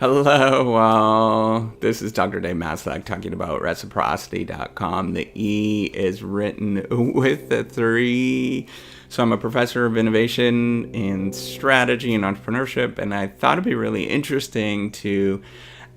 Hello, all. This is Dr. Dave Maslach talking about reciprocity.com. The E is written with the 3. So I'm a professor of innovation and strategy and entrepreneurship, and I thought it'd be really interesting to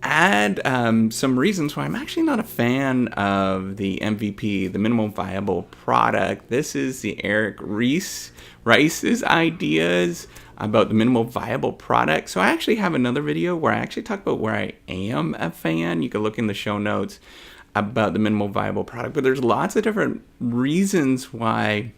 add some reasons why I'm actually not a fan of the MVP, the minimum viable product. This is the Eric Rice's ideas about the minimal viable product. So I actually have another video where I actually talk about where I am a fan. You can look in the show notes about the minimal viable product, but there's lots of different reasons why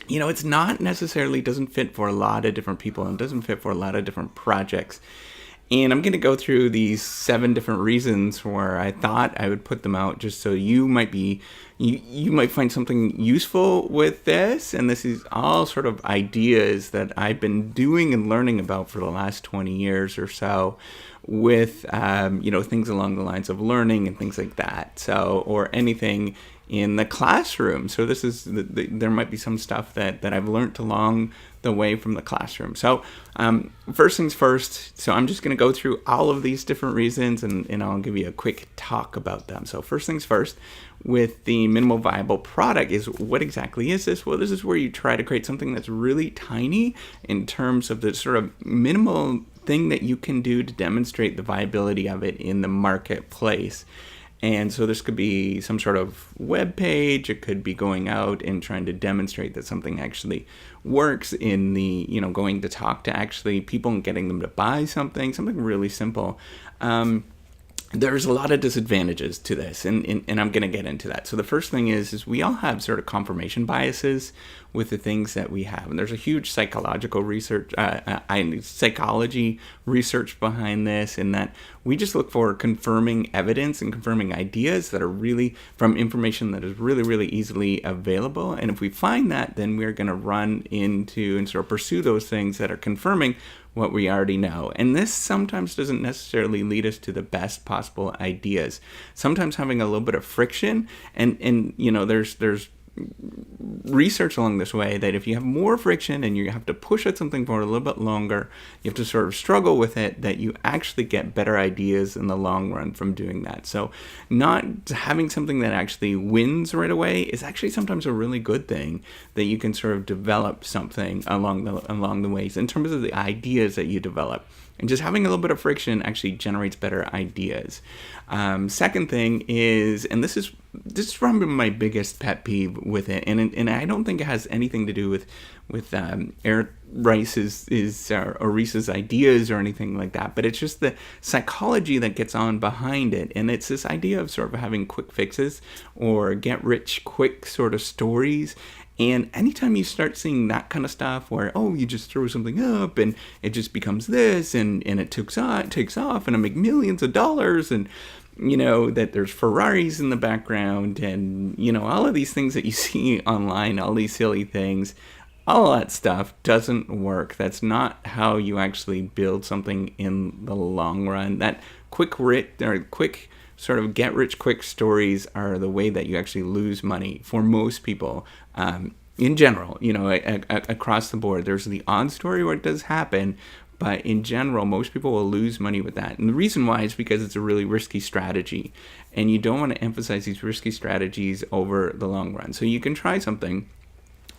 it's not necessarily doesn't fit for a lot of different people and doesn't fit for a lot of different projects. And I'm going to go through these 7 different reasons where I thought I would put them out just so you might find something useful with this. And this is all sort of ideas that I've been doing and learning about for the last 20 years or so with, things along the lines of learning and things like that. So, or anything in the classroom. So this is, there might be some stuff that I've learned along the way from the classroom. So first things first, so I'm just going to go through all of these different reasons and I'll give you a quick talk about them. So first things first, with the minimal viable product is what exactly is this? Well, this is where you try to create something that's really tiny in terms of the sort of minimal thing that you can do to demonstrate the viability of it in the marketplace. And so this could be some sort of web page. It could be going out and trying to demonstrate that something actually works in the, going to talk to actually people and getting them to buy something really simple. There's a lot of disadvantages to this, and I'm going to get into that. So the first thing is we all have sort of confirmation biases with the things that we have. And there's a huge psychology research behind this, in that we just look for confirming evidence and confirming ideas that are really from information that is really, really easily available. And if we find that, then we're going to run into and sort of pursue those things that are confirming what we already know. And this sometimes doesn't necessarily lead us to the best possible ideas. Sometimes having a little bit of friction, and there's research along this way that if you have more friction and you have to push at something for a little bit longer, you have to sort of struggle with it, that you actually get better ideas in the long run from doing that. So not having something that actually wins right away is actually sometimes a really good thing, that you can sort of develop something along the ways in terms of the ideas that you develop. And just having a little bit of friction actually generates better ideas. Second thing is, and this is probably my biggest pet peeve with it, and I don't think it has anything to do with Eric Rice's ideas or anything like that, but it's just the psychology that gets on behind it. And it's this idea of sort of having quick fixes or get rich quick sort of stories. And anytime you start seeing that kind of stuff where, you just throw something up and it just becomes this and it takes off and I make millions of dollars, and that there's Ferraris in the background and, all of these things that you see online, all these silly things, all that stuff doesn't work. That's not how you actually build something in the long run. That quick sort of get rich quick stories are the way that you actually lose money for most people. In general, across the board, there's the odd story where it does happen, but in general, most people will lose money with that. And the reason why is because it's a really risky strategy, and you don't want to emphasize these risky strategies over the long run. So you can try something.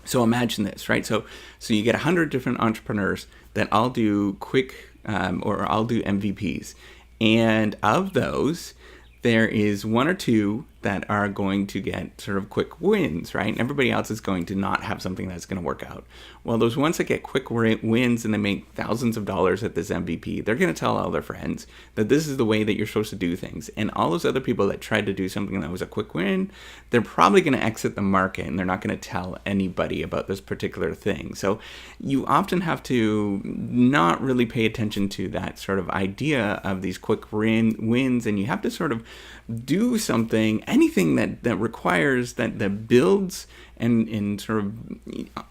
So imagine this, right? So you get 100 different entrepreneurs that all do quick or all do MVPs, and of those, there is 1 or 2 that are going to get sort of quick wins, right? And everybody else is going to not have something that's going to work out. Well, those ones that get quick wins and they make thousands of dollars at this MVP, they're going to tell all their friends that this is the way that you're supposed to do things. And all those other people that tried to do something that was a quick win, they're probably going to exit the market and they're not going to tell anybody about this particular thing. So you often have to not really pay attention to that sort of idea of these quick wins, and you have to sort of do something, anything that requires that builds and sort of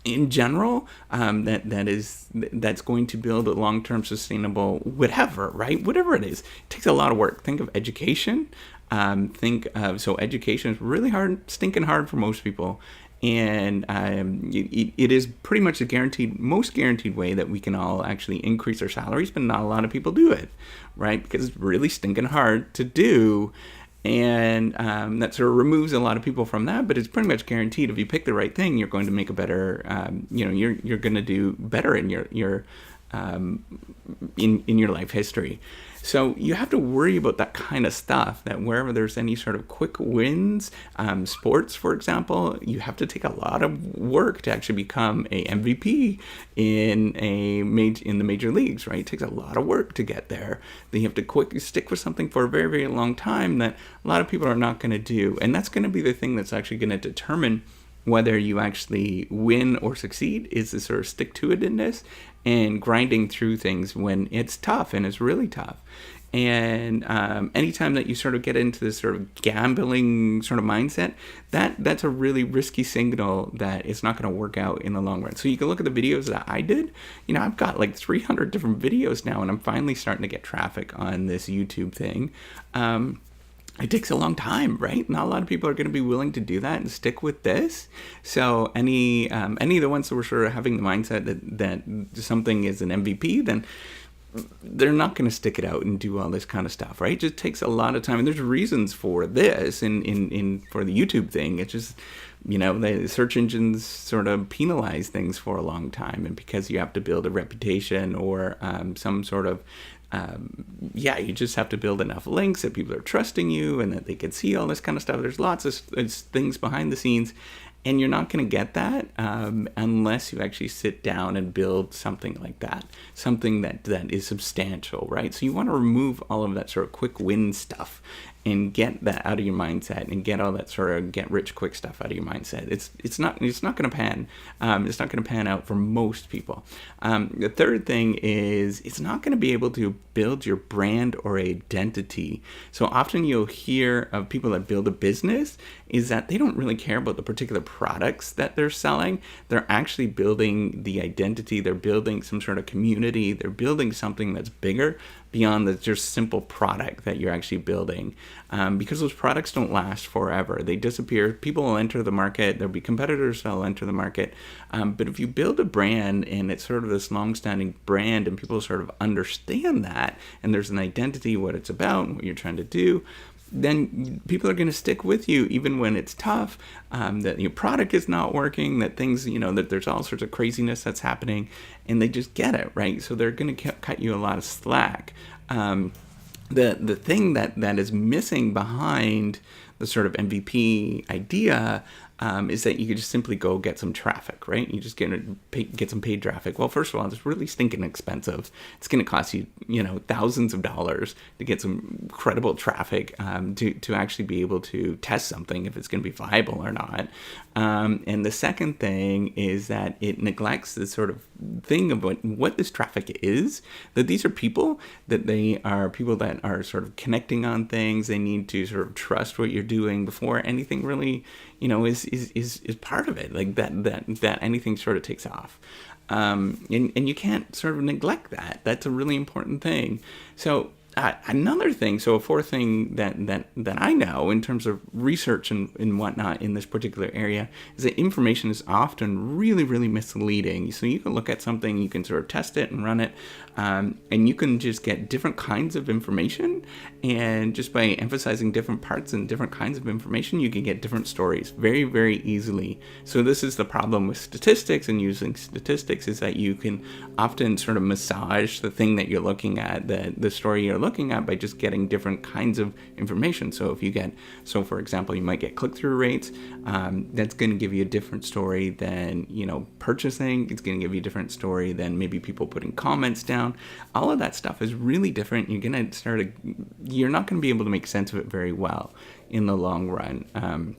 in general that's going to build a long-term sustainable whatever, right? Whatever it is, it takes a lot of work. Think of education. So education is really hard, stinking hard for most people. And it is pretty much the most guaranteed way that we can all actually increase our salaries, but not a lot of people do it, right? Because it's really stinking hard to do. And that sort of removes a lot of people from that, but it's pretty much guaranteed. If you pick the right thing, you're going to make a better, you're going to do better in your in your life history. So you have to worry about that kind of stuff, that wherever there's any sort of quick wins, sports, for example, you have to take a lot of work to actually become a MVP in the major leagues, right? It takes a lot of work to get there. Then you have to stick with something for a very, very long time that a lot of people are not going to do. And that's going to be the thing that's actually going to determine whether you actually win or succeed, is the sort of stick-to-itiveness and grinding through things when it's tough, and it's really tough. And anytime that you sort of get into this sort of gambling sort of mindset, that's a really risky signal that it's not going to work out in the long run. So you can look at the videos that I did. I've got like 300 different videos now, and I'm finally starting to get traffic on this YouTube thing. It takes a long time, right? Not a lot of people are going to be willing to do that and stick with this. So any of the ones that were sort of having the mindset that something is an MVP, then they're not going to stick it out and do all this kind of stuff, right? It just takes a lot of time, and there's reasons for this. In for the YouTube thing, it's just the search engines sort of penalize things for a long time, and because you have to build a reputation or some sort of you just have to build enough links that people are trusting you and that they can see all this kind of stuff. There's lots of things behind the scenes, and you're not going to get that unless you actually sit down and build something like that, something that is substantial, right? So you want to remove all of that sort of quick win stuff and get that out of your mindset, and get all that sort of get rich quick stuff out of your mindset. It's not going to pan. It's not going to pan out for most people. The third thing is it's not going to be able to build your brand or identity. So often you'll hear of people that build a business is that they don't really care about the particular products that they're selling. They're actually building the identity. They're building some sort of community. They're building something that's bigger beyond the just simple product that you're actually building, because those products don't last forever. They disappear. People will enter the market. There'll be competitors that will enter the market. But if you build a brand and it's sort of this long-standing brand and people sort of understand that, and there's an identity, what it's about, and what you're trying to do, then people are going to stick with you even when it's tough, that your product is not working, that things, that there's all sorts of craziness that's happening, and they just get it, right? So they're going to cut you a lot of slack. The thing that is missing behind the sort of MVP idea is that you could just simply go get some traffic, right? You just get some paid traffic. Well, first of all, it's really stinking expensive. It's going to cost you, thousands of dollars to get some incredible traffic to actually be able to test something if it's going to be viable or not. And the second thing is that it neglects this sort of thing of what this traffic is, that these are people, that they are people that are sort of connecting on things. They need to sort of trust what you're doing before anything really, is part of it, like that anything sort of takes off. And you can't sort of neglect that. That's a really important thing. So another thing, so a fourth thing that I know in terms of research and whatnot in this particular area is that information is often really, really misleading. So you can look at something, you can sort of test it and run it, and you can just get different kinds of information. And just by emphasizing different parts and different kinds of information, you can get different stories very, very easily. So this is the problem with statistics and using statistics, is that you can often sort of massage the thing that you're looking at, the story you're looking at, by just getting different kinds of information. So for example, you might get click-through rates. That's going to give you a different story than, purchasing. It's going to give you a different story than maybe people putting comments down. All of that stuff is really different. You're not going to be able to make sense of it very well in the long run.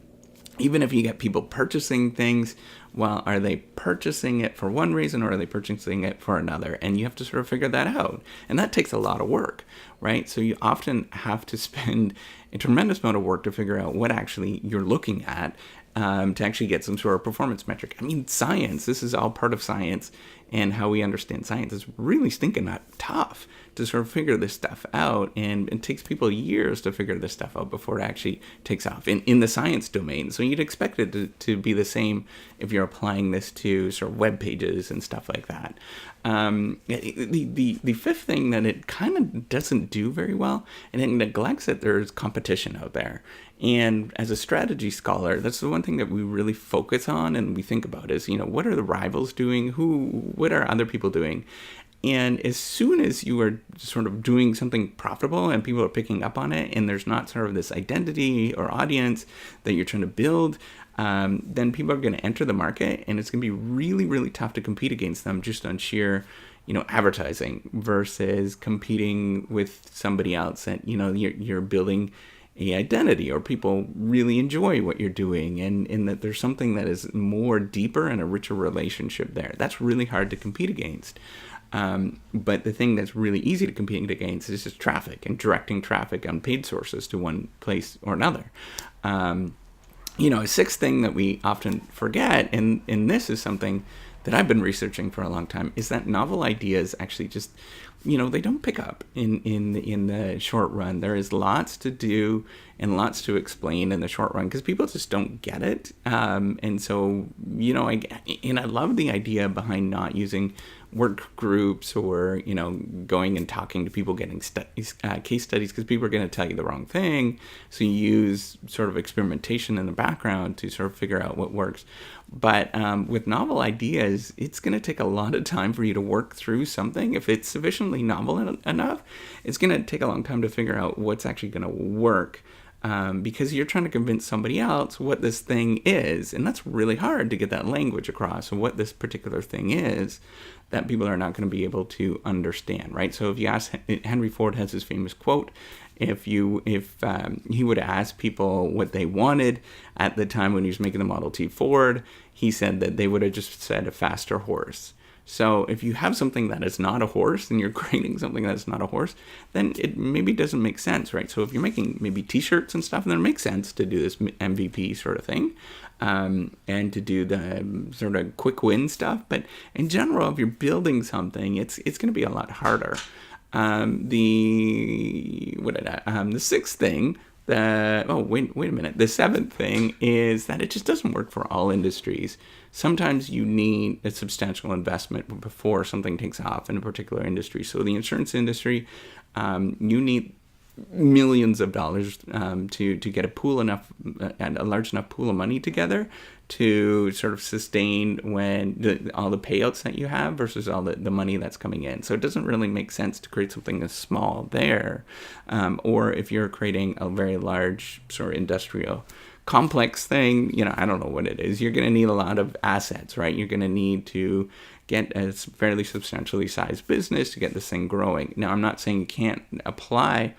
Even if you get people purchasing things, well, are they purchasing it for one reason or are they purchasing it for another? And you have to sort of figure that out. And that takes a lot of work, right? So you often have to spend a tremendous amount of work to figure out what actually you're looking at, to actually get some sort of performance metric. I mean, science, this is all part of science. and how we understand science is really stinking tough to sort of figure this stuff out, and it takes people years to figure this stuff out before it actually takes off in the science domain. So you'd expect it to be the same if you're applying this to sort of web pages and stuff like that. The fifth thing that it kind of doesn't do very well, and it neglects that there's competition out there. And as a strategy scholar, that's the one thing that we really focus on and we think about is, what are the rivals doing? What are other people doing? And as soon as you are sort of doing something profitable and people are picking up on it, and there's not sort of this identity or audience that you're trying to build, then people are going to enter the market, and it's going to be really, really tough to compete against them just on sheer, advertising versus competing with somebody else that, you're building a identity, or people really enjoy what you're doing, and that there's something that is more deeper and a richer relationship there. That's really hard to compete against. But the thing that's really easy to compete against is just traffic and directing traffic on paid sources to one place or another. A sixth thing that we often forget, and this is something that I've been researching for a long time, is that novel ideas actually just, they don't pick up in the short run. There is lots to do and lots to explain in the short run because people just don't get it. And so, I love the idea behind not using work groups or, going and talking to people, getting case studies, because people are going to tell you the wrong thing. So you use sort of experimentation in the background to sort of figure out what works. But with novel ideas, it's going to take a lot of time for you to work through something. If it's sufficiently novel enough, it's going to take a long time to figure out what's actually going to work. Because you're trying to convince somebody else what this thing is. And that's really hard to get that language across of what this particular thing is that people are not going to be able to understand, right? So if you ask, Henry Ford has his famous quote, if he would ask people what they wanted at the time when he was making the Model T Ford, he said that they would have just said a faster horse. So if you have something that is not a horse and you're creating something that's not a horse, then it maybe doesn't make sense, right? So if you're making maybe t-shirts and stuff, then it makes sense to do this MVP sort of thing, and to do the sort of quick win stuff. But in general, if you're building something, it's going to be a lot harder. The sixth thing, wait a minute. The seventh thing is that it just doesn't work for all industries. Sometimes you need a substantial investment before something takes off in a particular industry. So the insurance industry, you need millions of dollars to get a large enough pool of money together to sort of sustain when all the payouts that you have versus all the money that's coming in. So it doesn't really make sense to create something as small there. Or if you're creating a very large sort of industrial complex thing, I don't know what it is. You're going to need a lot of assets, right? You're going to need to get a fairly substantially sized business to get this thing growing. Now, I'm not saying you can't apply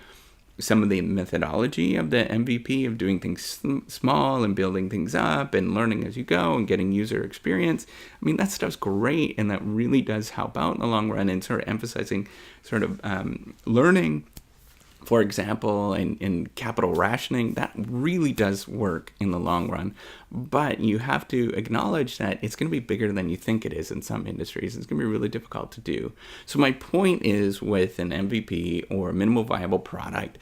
some of the methodology of the MVP of doing things small and building things up and learning as you go and getting user experience. I mean, that stuff's great, and that really does help out in the long run, and sort of emphasizing sort of learning, for example, in capital rationing, that really does work in the long run. But you have to acknowledge that it's going to be bigger than you think it is in some industries. It's going to be really difficult to do. So my point is with an MVP or a minimal viable product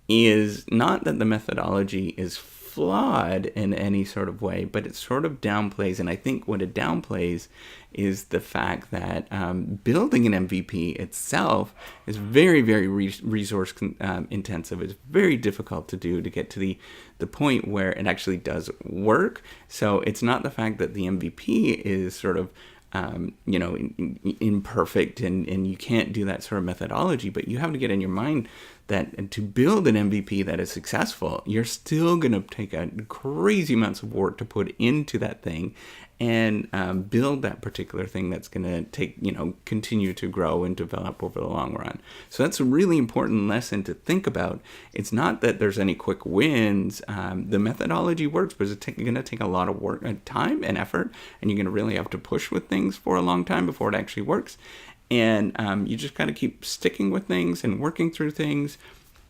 is not that the methodology is flawed in any sort of way, but it sort of downplays, and I think what it downplays is the fact that building an MVP itself is very, very resource intensive. It's very difficult to do to get to the point where it actually does work. So it's not the fact that the MVP is sort of imperfect and you can't do that sort of methodology, but you have to get in your mind that to build an MVP that is successful, you're still going to take a crazy amounts of work to put into that thing and build that particular thing that's going to take, continue to grow and develop over the long run. So that's a really important lesson to think about. It's not that there's any quick wins. The methodology works, but it's going to take a lot of work, time and effort, and you're going to really have to push with things for a long time before it actually works. And you just got to keep sticking with things and working through things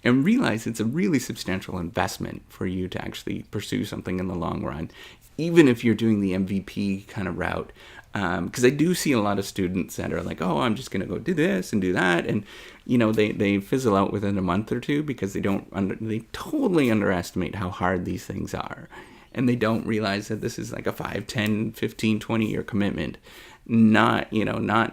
and realize it's a really substantial investment for you to actually pursue something in the long run. Even if you're doing the MVP kind of route, Because I do see a lot of students that are like, oh, I'm just going to go do this and do that. And, they fizzle out within a month or two because they totally underestimate how hard these things are. And they don't realize that this is like a 5, 10, 15, 20-year commitment. Not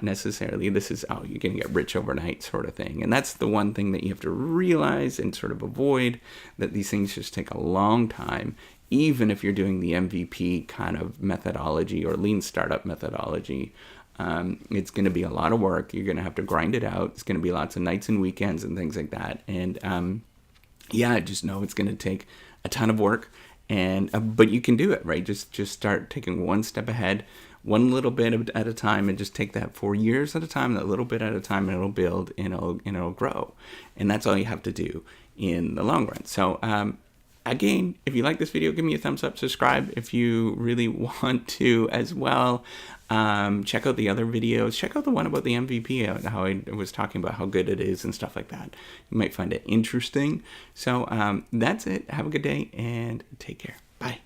necessarily this is, oh, you're going to get rich overnight sort of thing. And that's the one thing that you have to realize and sort of avoid, that these things just take a long time. Even if you're doing the MVP kind of methodology or lean startup methodology, it's going to be a lot of work. You're going to have to grind it out. It's going to be lots of nights and weekends and things like that. And just know it's going to take a ton of work. And but you can do it, right? Just start taking one step ahead, one little bit at a time, and just take that 4 years at a time, that little bit at a time, and it'll build and it'll grow. And that's all you have to do in the long run. So again, if you like this video, give me a thumbs up, subscribe if you really want to as well. Check out the other videos. Check out the one about the MVP, how I was talking about how good it is and stuff like that. You might find it interesting. So that's it. Have a good day and take care. Bye.